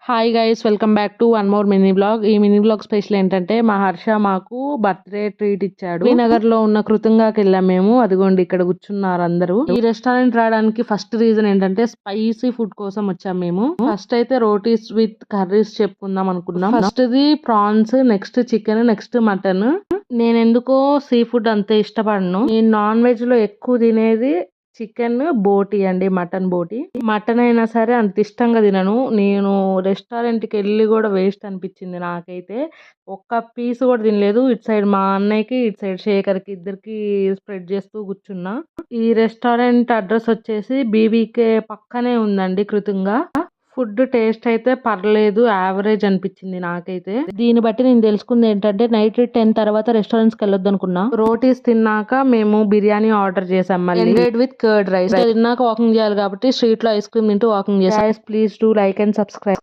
Hi guys, welcome back to one more mini blog. ఈ mini blog special ఏంటంటే మా హర్ష మాకు బర్త్డే ట్రీట్ ఇచ్చాడు. నగర్ లో ఉన్న కృతంగాకి వెళ్ళాం మేము. అదిగోండి ఇక్కడ కూర్చున్నారు అందరూ. ఈ రెస్టారెంట్ రావడానికి ఫస్ట్ రీజన్ ఏంటంటే స్పైసీ ఫుడ్ కోసం వచ్చాం మేము. ఫస్ట్ అయితే రోటీస్ విత్ కర్రీస్ చెప్పుకుందాం అనుకున్నాం. First the prawns, next chicken, next mutton. నేను ఎందుకో సీ ఫుడ్ అంత ఇష్టపడను. నేను నాన్ వెజ్ లో ఎక్కువ తినేది చికెన్ బోటి అండి, మటన్ బోటి. మటన్ అయినా సరే అంత ఇష్టంగా తినను నేను. రెస్టారెంట్కి వెళ్ళి కూడా వేస్ట్ అనిపించింది నాకైతే. ఒక్క పీస్ కూడా తినలేదు. ఇటు సైడ్ మా అన్నయ్యకి, ఇటు సైడ్ శేఖర్కి, ఇద్దరికి స్ప్రెడ్ చేస్తూ కూర్చున్నా. ఈ రెస్టారెంట్ అడ్రస్ వచ్చేసి బీబీకే పక్కనే ఉందండి కృతంగా. ఫుడ్ టేస్ట్ అయితే పర్లేదు, యావరేజ్ అనిపించింది నాకైతే. దీన్ని బట్టి నేను తెలుసుకుంది ఏంటంటే నైట్ 10 తర్వాత రెస్టారెంట్స్కి వెళ్ళొద్దు అనుకున్నా. రోటీస్ తిన్నాక మేము బిర్యానీ ఆర్డర్ చేసాం, మళ్ళీ విత్ కర్డ్ రైస్. తిన్నాక వాకింగ్ చేయాలి కాబట్టి స్ట్రీట్ లో ఐస్ క్రీమ్ తింటూ వాకింగ్ చేసాం. Please do like and subscribe.